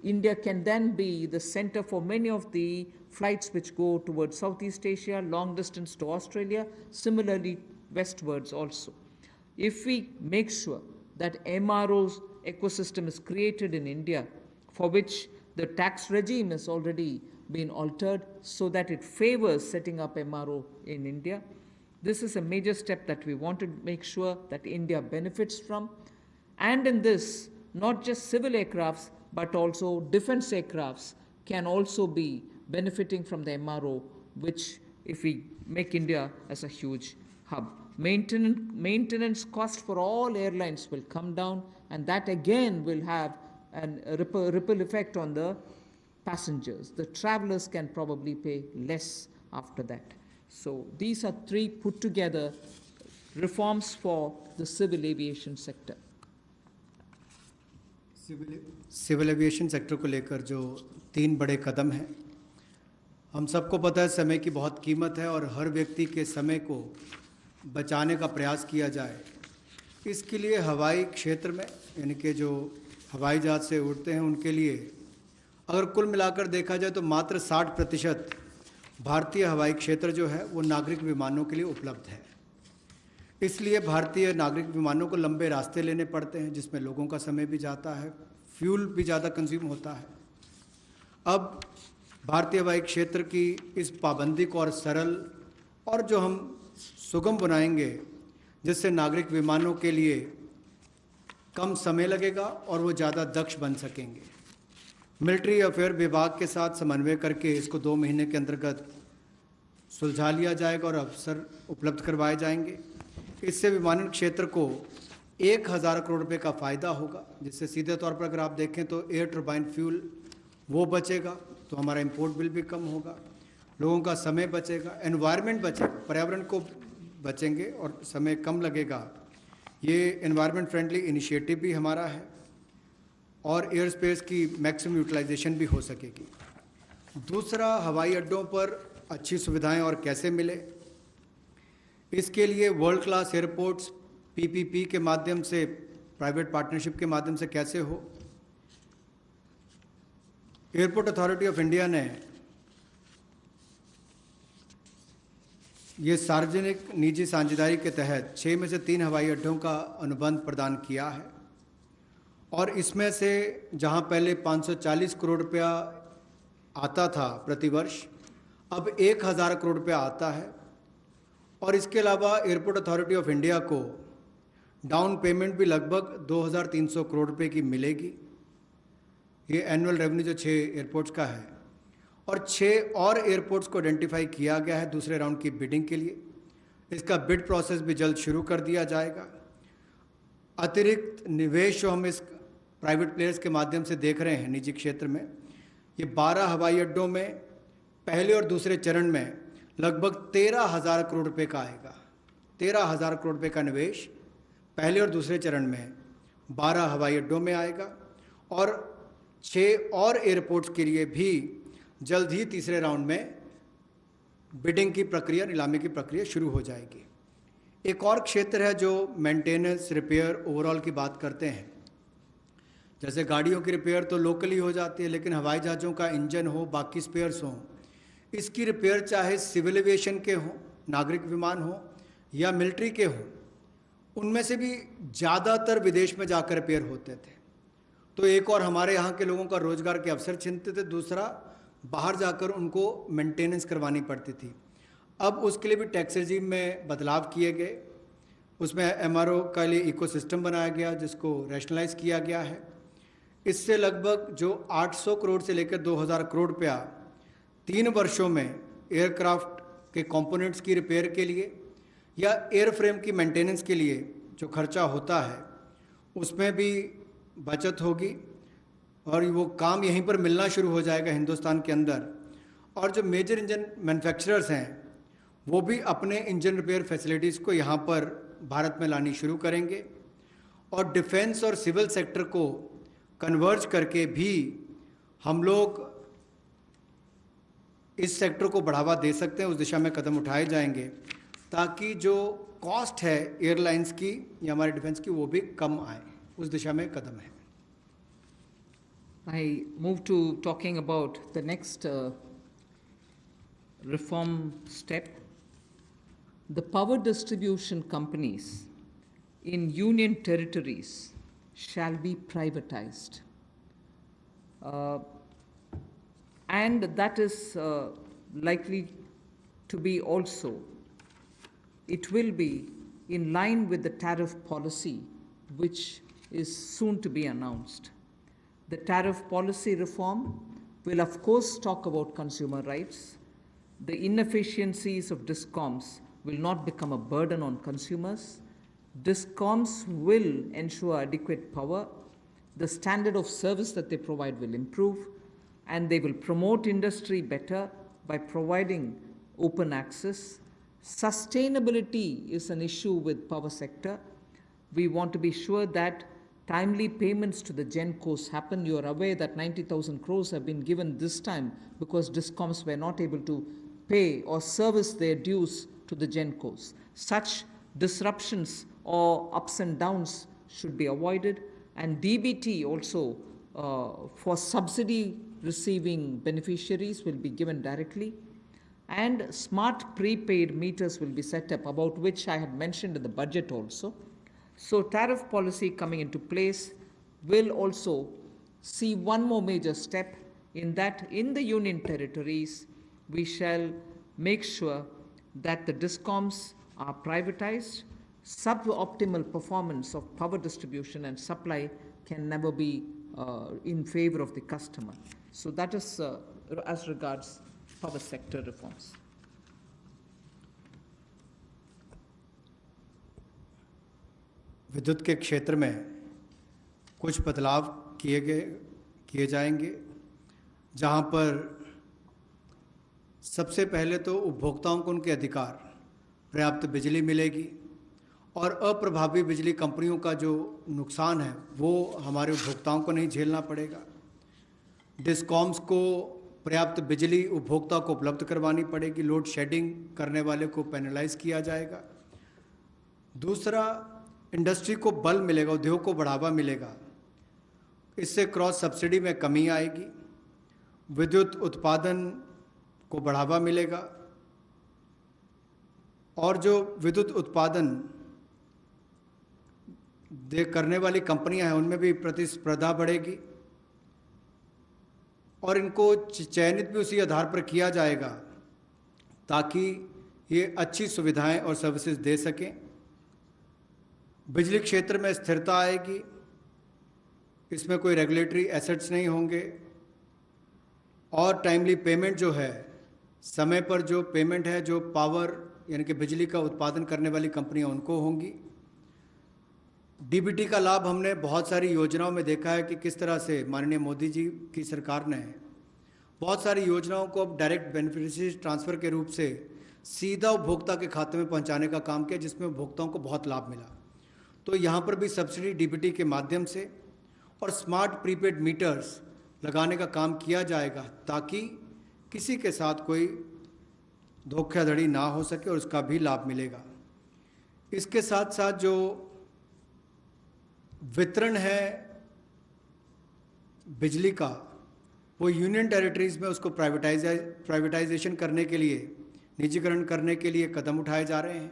S1: India can then be the center for many of the flights which go towards Southeast Asia, long distance to Australia, similarly westwards also. If we make sure that MRO's ecosystem is created in India, for which the tax regime has already been altered so that it favors setting up MRO in India, this is a major step that we want to make sure that India benefits from. And in this, not just civil aircrafts, but also defense aircrafts can also be benefiting from the MRO, which if we make India as a huge hub. Maintenance cost for all airlines will come down, and that again will have a ripple effect on the passengers. The travelers can probably pay less after that. So these are 3 put together reforms for the civil aviation sector.
S2: Civil aviation sector को लेकर जो 3 बड़े कदम हैं, हम सबको पता है समय की बहुत कीमत है और हर व्यक्ति के समय को बचाने का प्रयास किया जाए। इसके लिए हवाई क्षेत्र में यानी कि जो हवाई जहाज से उड़ते हैं उनके लिए अगर कुल मिलाकर देखा जाए तो मात्र 60% भारतीय हवाई क्षेत्र जो है वो नागरिक विमानों के लिए उपलब्ध है। इसलिए भारतीय नागरिक विमानों को लंबे रास्ते लेने पड़ते हैं, जिसमें लोगों का समय भी जाता है, फ्यूल भी ज़्यादा कंज्यूम होता है। अब भारतीय हवाई क्षेत्र की इस पाबंदी को और सरल और जो हम सुगम बनाएंगे, जिससे नागरिक विमानों के लिए कम समय लगेगा और वो ज़्यादा दक्ष बन सकेंगे। मिलिट्री अफेयर विभाग के साथ समन्वय करके इसको 2 महीने के अंतर्गत सुलझा लिया जाएगा और अवसर उपलब्ध करवाए जाएंगे। इससे विमानन क्षेत्र को 1000 करोड़ रुपए का फ़ायदा होगा, जिससे सीधे तौर पर अगर आप देखें तो एयर टरबाइन फ्यूल वो बचेगा तो हमारा इंपोर्ट बिल भी कम होगा, लोगों का समय बचेगा, एनवायरनमेंट बचेगा, पर्यावरण को बचेंगे और समय कम लगेगा। ये एनवायरनमेंट फ्रेंडली इनिशिएटिव भी हमारा है और एयर स्पेस की मैक्सिमम यूटिलाइजेशन भी हो सकेगी। दूसरा, हवाई अड्डों पर अच्छी सुविधाएं और कैसे मिले, इसके लिए वर्ल्ड क्लास एयरपोर्ट्स पीपीपी के माध्यम से, प्राइवेट पार्टनरशिप के माध्यम से कैसे हो। एयरपोर्ट अथॉरिटी ऑफ इंडिया ने ये सार्वजनिक निजी साझेदारी के तहत 6 में से 3 हवाई अड्डों का अनुबंध प्रदान किया है और इसमें से जहां पहले 540 करोड़ रुपया आता था प्रतिवर्ष, अब 1000 करोड़ रुपया आता है। और इसके अलावा एयरपोर्ट अथॉरिटी ऑफ इंडिया को डाउन पेमेंट भी लगभग 2300 करोड़ रुपए की मिलेगी। ये एनुअल रेवेन्यू जो 6 एयरपोर्ट्स का है, और 6 और एयरपोर्ट्स को आइडेंटिफाई किया गया है दूसरे राउंड की बिडिंग के लिए। इसका बिड प्रोसेस भी जल्द शुरू कर दिया जाएगा। अतिरिक्त निवेश जो हम इस प्राइवेट प्लेयर्स के माध्यम से देख रहे हैं निजी क्षेत्र में, ये 12 हवाई अड्डों में पहले और दूसरे चरण में लगभग 13,000 करोड़ रुपए का आएगा। 13,000 करोड़ रुपए का निवेश पहले और दूसरे चरण में 12 हवाई अड्डों में आएगा और 6 और एयरपोर्ट्स के लिए भी जल्द ही तीसरे राउंड में बिडिंग की प्रक्रिया, नीलामी की प्रक्रिया शुरू हो जाएगी। एक और क्षेत्र है जो मेंटेनेंस, रिपेयर, ओवरऑल की बात करते हैं। जैसे गाड़ियों की रिपेयर तो लोकली हो जाती है, लेकिन हवाई जहाज़ों का इंजन हो, बाकी स्पेयर्स हों, इसकी रिपेयर चाहे सिविल एविएशन के हों, नागरिक विमान हो या मिलिट्री के हों, उनमें से भी ज़्यादातर विदेश में जाकर रिपेयर होते थे। तो एक और हमारे यहाँ के लोगों का रोजगार के अवसर छिनते थे, दूसरा बाहर जाकर उनको मेंटेनेंस करवानी पड़ती थी। अब उसके लिए भी टैक्स रेजिम में बदलाव किए गए, उसमें एमआरओ का लिए इकोसिस्टम बनाया गया जिसको रैशनलाइज किया गया है। इससे लगभग जो 800 करोड़ से लेकर 2000 करोड़ रुपया 3 वर्षों में एयरक्राफ्ट के कंपोनेंट्स की रिपेयर के लिए या एयरफ्रेम की मेंटेनेंस के लिए जो खर्चा होता है उसमें भी बचत होगी और वो काम यहीं पर मिलना शुरू हो जाएगा हिंदुस्तान के अंदर। और जो मेजर इंजन मैन्युफैक्चरर्स हैं वो भी अपने इंजन रिपेयर फैसिलिटीज़ को यहाँ पर भारत में लानी शुरू करेंगे और डिफेंस और सिविल सेक्टर को कन्वर्ज करके भी हम लोग इस सेक्टर को बढ़ावा दे सकते हैं। उस दिशा में कदम उठाए जाएंगे ताकि जो कॉस्ट है एयरलाइंस की या हमारे डिफेंस की वो भी कम आए, उस दिशा में कदम है।
S1: I move to talking about the next reform step. The power distribution companies in union territories shall be privatized. And that is likely to be also, it will be in line with the tariff policy which is soon to be announced. The tariff policy reform will of course talk about consumer rights. The inefficiencies of DISCOMs will not become a burden on consumers. DISCOMs will ensure adequate power. The standard of service that they provide will improve, and they will promote industry better by providing open access. Sustainability is an issue with power sector. We want to be sure that timely payments to the GenCos happen. You are aware that 90,000 crores have been given this time because DISCOMs were not able to pay or service their dues to the GenCos. Such disruptions or ups and downs should be avoided, and DBT also for subsidy receiving beneficiaries will be given directly, and smart prepaid meters will be set up, about which I had mentioned in the budget also. So tariff policy coming into place will also see one more major step, in that in the union territories we shall make sure that the DISCOMs are privatized. Suboptimal performance of power distribution and supply can never be in favor of the customer. So that is as regards power sector reforms.
S2: विद्युत के क्षेत्र में कुछ बदलाव किए जाएंगे, जहां पर सबसे पहले तो उपभोक्ताओं को उनके अधिकार, पर्याप्त बिजली मिलेगी और अप्रभावी बिजली कंपनियों का जो नुकसान है वो हमारे उपभोक्ताओं को नहीं झेलना पड़ेगा। डिस्कॉम्स को पर्याप्त बिजली उपभोक्ता को उपलब्ध करवानी पड़ेगी, लोड शेडिंग करने वाले को पेनलाइज किया जाएगा। दूसरा, इंडस्ट्री को बल मिलेगा, उद्योग को बढ़ावा मिलेगा, इससे क्रॉस सब्सिडी में कमी आएगी, विद्युत उत्पादन को बढ़ावा मिलेगा और जो विद्युत उत्पादन करने वाली कंपनियां हैं उनमें भी प्रतिस्पर्धा बढ़ेगी और इनको चयनित भी उसी आधार पर किया जाएगा ताकि ये अच्छी सुविधाएं और सर्विसेज दे सकें। बिजली क्षेत्र में स्थिरता आएगी, इसमें कोई रेगुलेटरी एसेट्स नहीं होंगे और टाइमली पेमेंट जो है, समय पर जो पेमेंट है, जो पावर यानी कि बिजली का उत्पादन करने वाली कंपनियां उनको होंगी। डीबीटी का लाभ हमने बहुत सारी योजनाओं में देखा है कि किस तरह से माननीय मोदी जी की सरकार ने बहुत सारी योजनाओं को अब डायरेक्ट बेनिफिशियरी ट्रांसफ़र के रूप से सीधा उपभोक्ता के खाते में पहुंचाने का काम किया, जिसमें उपभोक्ताओं को बहुत लाभ मिला। तो यहाँ पर भी सब्सिडी डीबीटी के माध्यम से और स्मार्ट प्रीपेड मीटर्स लगाने का काम किया जाएगा ताकि किसी के साथ कोई धोखाधड़ी ना हो सके और उसका भी लाभ मिलेगा। इसके साथ साथ जो वितरण है बिजली का, वो यूनियन टेरिटरीज में उसको प्राइवेटाइजेशन करने के लिए, निजीकरण करने के लिए कदम उठाए जा रहे हैं।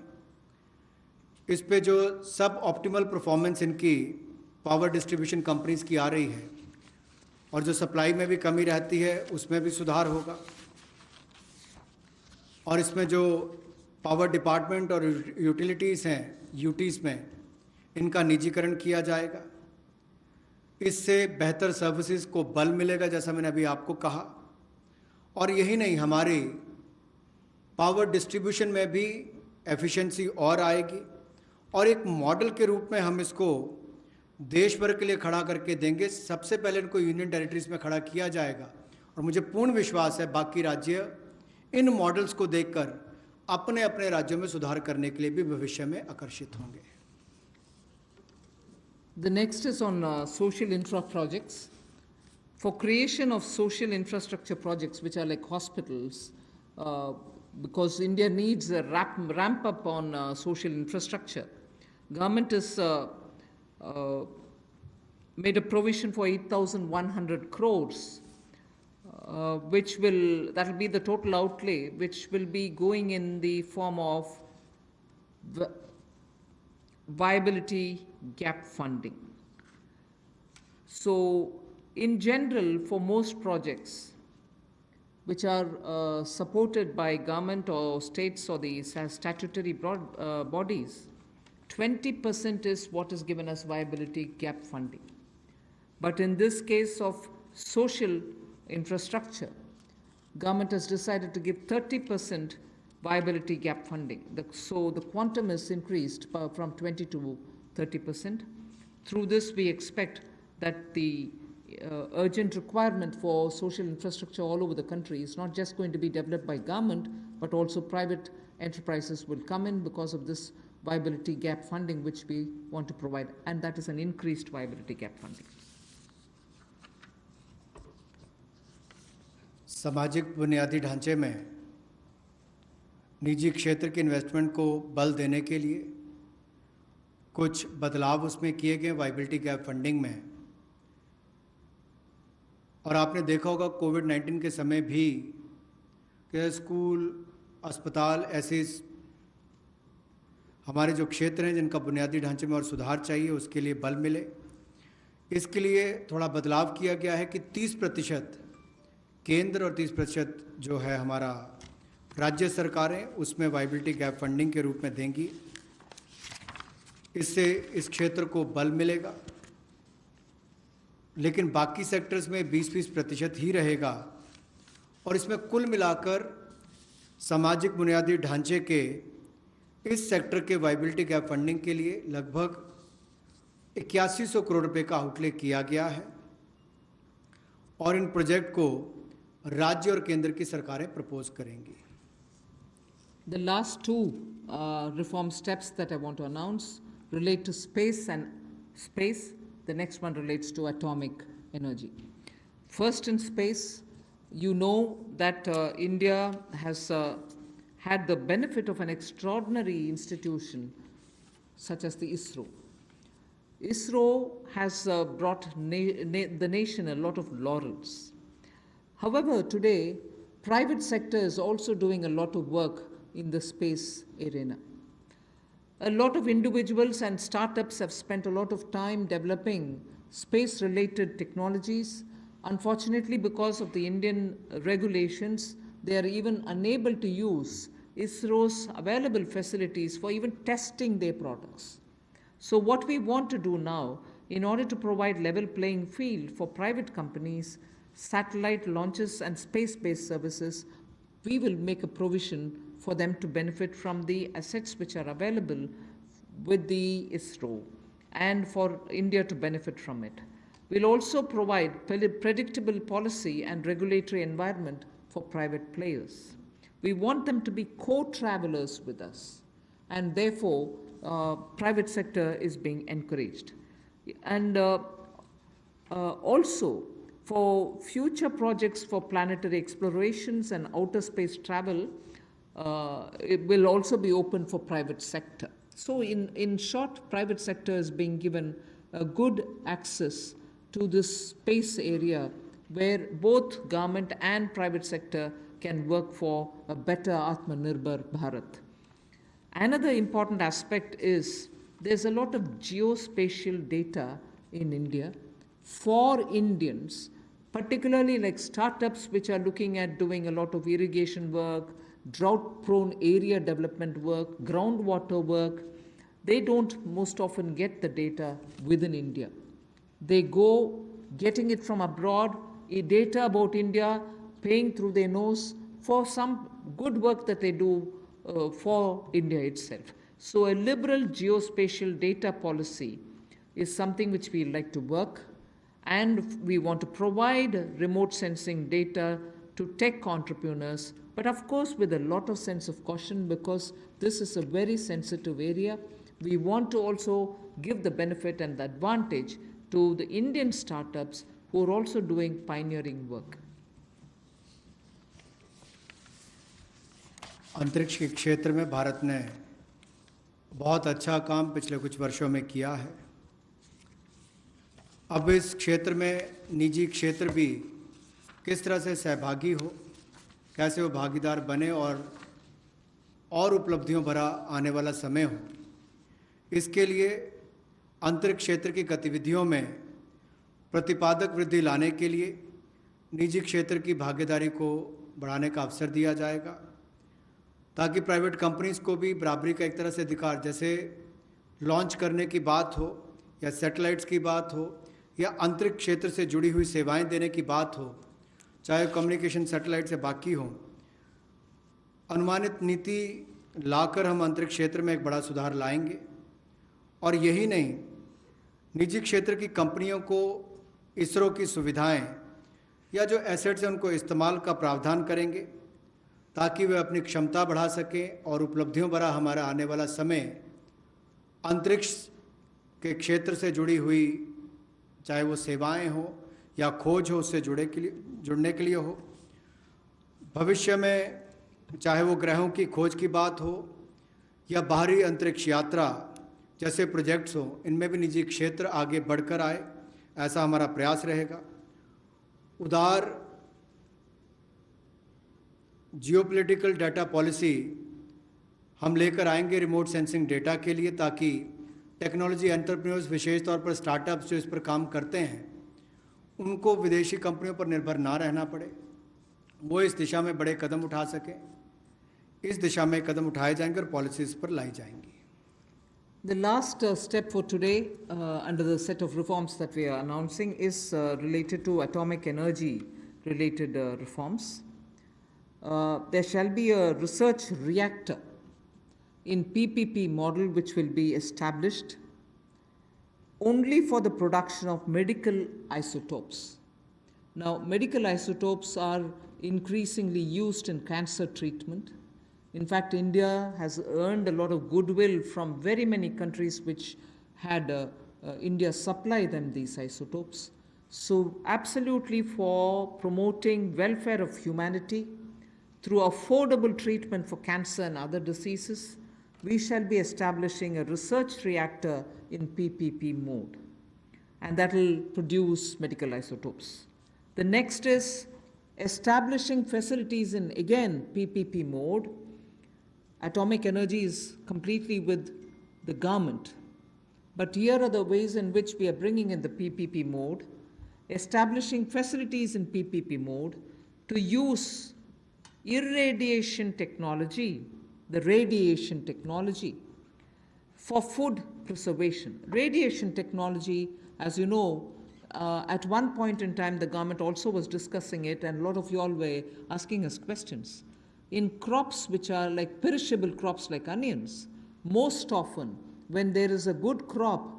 S2: इस पे जो सब ऑप्टिमल परफॉर्मेंस इनकी पावर डिस्ट्रीब्यूशन कंपनीज की आ रही है और जो सप्लाई में भी कमी रहती है उसमें भी सुधार होगा और इसमें जो पावर डिपार्टमेंट और यूटिलिटीज़ हैं, यूटीज़ में इनका निजीकरण किया जाएगा। इससे बेहतर सर्विसेज को बल मिलेगा, जैसा मैंने अभी आपको कहा। और यही नहीं, हमारी पावर डिस्ट्रीब्यूशन में भी एफिशिएंसी और आएगी और एक मॉडल के रूप में हम इसको देश भर के लिए खड़ा करके देंगे। सबसे पहले इनको यूनियन टेरिटरीज में खड़ा किया जाएगा और मुझे पूर्ण विश्वास है बाकी राज्य इन मॉडल्स को देखकर अपने अपने राज्यों में सुधार करने के लिए भी भविष्य में आकर्षित होंगे।
S1: The next is on social infra projects. For creation of social infrastructure projects, which are like hospitals, because India needs a ramp up on social infrastructure, government has made a provision for 8,100 crores, that will be the total outlay, which will be going in the form of viability gap funding. So in general, for most projects which are supported by government or states or the statutory bodies, 20% is what is given as viability gap funding. But in this case of social infrastructure, government has decided to give 30% viability gap funding. So the quantum is increased from 20 to 30%. Through this, we expect that the urgent requirement for social infrastructure all over the country is not just going to be developed by government, but also private enterprises will come in because of this viability gap funding which we want to provide, and that is an increased viability gap funding.
S2: सामाजिक बुनियादी ढांचे में निजी क्षेत्र के investment को बल देने के लिए कुछ बदलाव उसमें किए गए वाइबिलिटी गैप फंडिंग में। और आपने देखा होगा कोविड-19 के समय भी कि स्कूल, अस्पताल ऐसे हमारे जो क्षेत्र हैं जिनका बुनियादी ढांचे में और सुधार चाहिए, उसके लिए बल मिले। इसके लिए थोड़ा बदलाव किया गया है कि 30% केंद्र और 30% जो है हमारा राज्य सरकारें उसमें वाइबिलिटी गैप फंडिंग के रूप में देंगी। इससे इस क्षेत्र को बल मिलेगा, लेकिन बाकी सेक्टर्स में 20% ही रहेगा। और इसमें कुल मिलाकर सामाजिक बुनियादी ढांचे के इस सेक्टर के वाइबिलिटी गैप फंडिंग के लिए लगभग 8100 करोड़ रुपए का आउटले किया गया है और इन प्रोजेक्ट को राज्य और केंद्र की सरकारें प्रपोज करेंगी।
S1: The last two reform steps that I want to announce relate to space and space. The next one relates to atomic energy. First, in space, you know that India has had the benefit of an extraordinary institution such as the ISRO. ISRO has brought the nation a lot of laurels. However, today, private sector is also doing a lot of work in the space arena. A lot of individuals and startups have spent a lot of time developing space-related technologies. Unfortunately, because of the Indian regulations, they are even unable to use ISRO's available facilities for even testing their products. So what we want to do now, in order to provide level playing field for private companies, satellite launches and space-based services, we will make a provision for them to benefit from the assets which are available with the ISRO and for India to benefit from it. We'll also provide predictable policy and regulatory environment for private players. We want them to be co-travelers with us, and therefore private sector is being encouraged. And also for future projects for planetary explorations and outer space travel, it will also be open for private sector. So in short, private sector is being given a good access to this space area where both government and private sector can work for a better Atmanirbhar Bharat. Another important aspect is there's a lot of geospatial data in India for Indians, particularly like startups which are looking at doing a lot of irrigation work, drought-prone area development work, groundwater work. They don't most often get the data within India. They go getting it from abroad, data about India, paying through their nose for some good work that they do for India itself. So a liberal geospatial data policy is something which we like to work, and we want to provide remote sensing data to tech entrepreneurs, but of course with a lot of sense of caution, because this is a very sensitive area. We want to also give the benefit and the advantage to the Indian startups who are also doing pioneering work.
S2: अंतरिक्ष के क्षेत्र में भारत ने बहुत अच्छा काम पिछले कुछ वर्षों में किया है। अब इस क्षेत्र में निजी क्षेत्र भी किस तरह से सहभागी हो, कैसे वो भागीदार बने और उपलब्धियों भरा आने वाला समय हो, इसके लिए अंतरिक्ष क्षेत्र की गतिविधियों में प्रतिपादक वृद्धि लाने के लिए निजी क्षेत्र की भागीदारी को बढ़ाने का अवसर दिया जाएगा, ताकि प्राइवेट कंपनीज को भी बराबरी का एक तरह से अधिकार, जैसे लॉन्च करने की बात हो या सैटेलाइट्स की बात हो या अंतरिक्ष क्षेत्र से जुड़ी हुई सेवाएं देने की बात हो, चाहे कम्युनिकेशन सैटेलाइट से बाकी हो, अनुमानित नीति लाकर हम अंतरिक्ष क्षेत्र में एक बड़ा सुधार लाएंगे। और यही नहीं, निजी क्षेत्र की कंपनियों को इसरो की सुविधाएं या जो एसेट्स हैं उनको इस्तेमाल का प्रावधान करेंगे, ताकि वे अपनी क्षमता बढ़ा सकें और उपलब्धियों भरा हमारा आने वाला समय अंतरिक्ष के क्षेत्र से जुड़ी हुई, चाहे वो सेवाएं हो या खोज हो, उससे जुड़ने के लिए हो। भविष्य में चाहे वो ग्रहों की खोज की बात हो या बाहरी अंतरिक्ष यात्रा जैसे प्रोजेक्ट्स हो, इनमें भी निजी क्षेत्र आगे बढ़कर आए, ऐसा हमारा प्रयास रहेगा। उदार जियोपॉलिटिकल डाटा पॉलिसी हम लेकर आएंगे रिमोट सेंसिंग डेटा के लिए, ताकि टेक्नोलॉजी एंटरप्रेन्योर्स, विशेष तौर पर स्टार्टअप्स जो इस पर काम करते हैं, उनको विदेशी कंपनियों पर निर्भर ना रहना पड़े, वो इस दिशा में बड़े कदम उठा सकें। इस दिशा में कदम उठाए जाएंगे और पॉलिसीज़ पर लाई जाएंगी।
S1: The last step for today under the set of reforms that we are announcing is related to atomic energy related reforms. There shall be a research reactor in PPP model which will be established only for the production of medical isotopes. Now, medical isotopes are increasingly used in cancer treatment. In fact, India has earned a lot of goodwill from very many countries which had India supply them these isotopes. So, absolutely for promoting welfare of humanity through affordable treatment for cancer and other diseases, we shall be establishing a research reactor in PPP mode, and that will produce medical isotopes. The next is establishing facilities in, again, PPP mode. Atomic energy is completely with the government, but here are the ways in which we are bringing in the PPP mode, establishing facilities in PPP mode to use irradiation technology, the radiation technology, for food preservation. Radiation technology, as you know, at one point in time, the government also was discussing it, and a lot of you all were asking us questions. In crops which are like perishable crops like onions, most often when there is a good crop,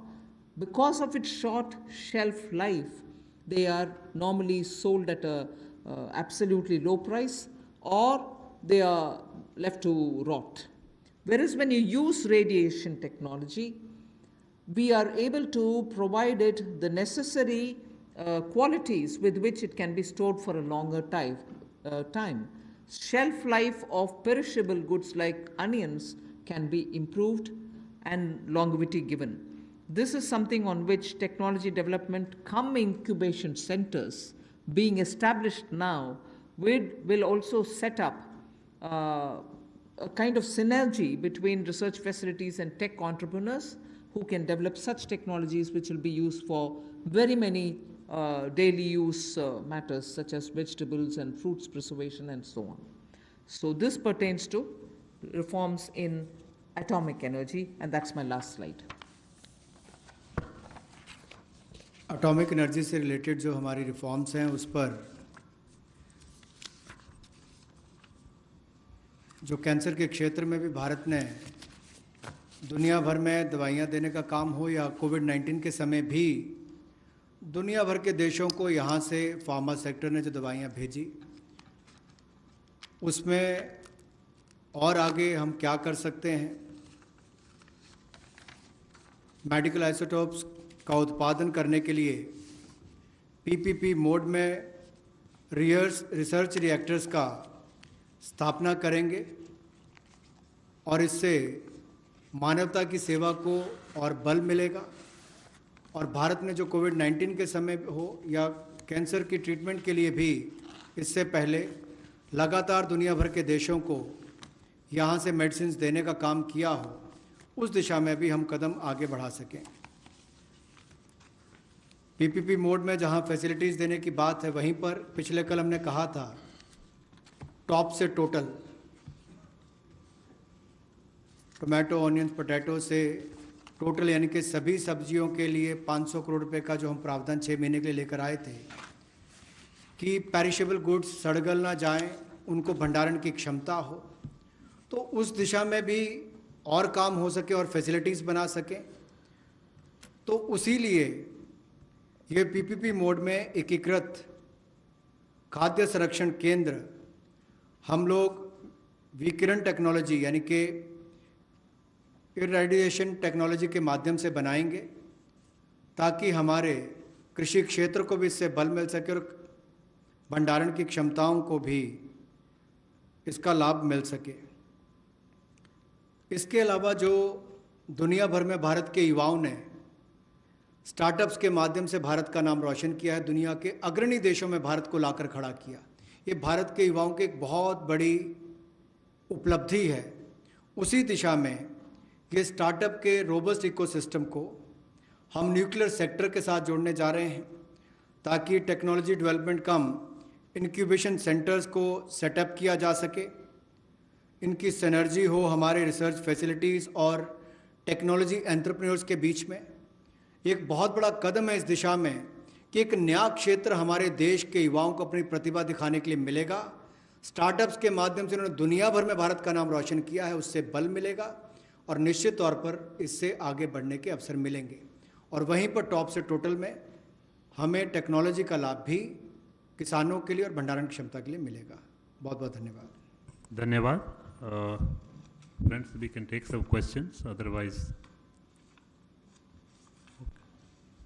S1: because of its short shelf life, they are normally sold at a absolutely low price, or they are left to rot. Whereas when you use radiation technology, we are able to provide it the necessary qualities with which it can be stored for a longer time. Shelf life of perishable goods like onions can be improved and longevity given. This is something on which technology development incubation centers being established now will also set up a kind of synergy between research facilities and tech entrepreneurs who can develop such technologies which will be used for very many daily use matters such as vegetables and fruits preservation and so on. So this pertains to reforms in atomic energy, and that's my last slide.
S2: Atomic energy से related जो हमारी reforms हैं, उस पर जो cancer के क्षेत्र में भी भारत ने दुनिया भर में दवाइयाँ देने का काम हो, या कोविड-19 के समय भी दुनिया भर के देशों को यहाँ से फार्मा सेक्टर ने जो दवाइयाँ भेजी, उसमें और आगे हम क्या कर सकते हैं। मेडिकल आइसोटोप्स का उत्पादन करने के लिए पीपीपी मोड में रिसर्च रिएक्टर्स का स्थापना करेंगे, और इससे मानवता की सेवा को और बल मिलेगा। और भारत ने जो कोविड-19 के समय हो या कैंसर की ट्रीटमेंट के लिए भी इससे पहले लगातार दुनिया भर के देशों को यहाँ से मेडिसिन देने का काम किया हो, उस दिशा में भी हम कदम आगे बढ़ा सकें। पीपीपी मोड में जहाँ फैसिलिटीज़ देने की बात है, वहीं पर पिछले कल हमने कहा था टॉप से टोटल, टोमेटो, ऑनियंस, पोटैटो से टोटल, यानी कि सभी सब्जियों के लिए 500 करोड़ रुपए का जो हम प्रावधान 6 महीने के लिए लेकर आए थे कि पेरिशेबल गुड्स सड़गल ना जाएं, उनको भंडारण की क्षमता हो, तो उस दिशा में भी और काम हो सके और फैसिलिटीज़ बना सकें। तो उसी लिए ये पीपीपी मोड में एकीकृत खाद्य संरक्षण केंद्र हम लोग विकिरण टेक्नोलॉजी यानी कि इरेडिएशन टेक्नोलॉजी के माध्यम से बनाएंगे, ताकि हमारे कृषि क्षेत्र को भी इससे बल मिल सके और भंडारण की क्षमताओं को भी इसका लाभ मिल सके। इसके अलावा जो दुनिया भर में भारत के युवाओं ने स्टार्टअप्स के माध्यम से भारत का नाम रोशन किया है, दुनिया के अग्रणी देशों में भारत को लाकर खड़ा किया, ये भारत के युवाओं की एक बहुत बड़ी उपलब्धि है। उसी दिशा में ये स्टार्टअप के रोबस्ट इकोसिस्टम को हम न्यूक्लियर सेक्टर के साथ जोड़ने जा रहे हैं, ताकि टेक्नोलॉजी डेवलपमेंट कम इंक्यूबेशन सेंटर्स को सेटअप किया जा सके, इनकी सिनर्जी हो हमारे रिसर्च फैसिलिटीज़ और टेक्नोलॉजी एंटरप्रेन्योर्स के बीच में। एक बहुत बड़ा कदम है इस दिशा में कि एक नया क्षेत्र हमारे देश के युवाओं को अपनी प्रतिभा दिखाने के लिए मिलेगा। स्टार्टअप्स के माध्यम से उन्होंने दुनिया भर में भारत का नाम रोशन किया है, उससे बल मिलेगा और निश्चित तौर पर इससे आगे बढ़ने के अवसर मिलेंगे। और वहीं पर टॉप से टोटल में हमें टेक्नोलॉजी का लाभ भी किसानों के लिए और भंडारण क्षमता के लिए मिलेगा। बहुत बहुत धन्यवाद।
S3: धन्यवाद। Friends, we can take some questions, otherwise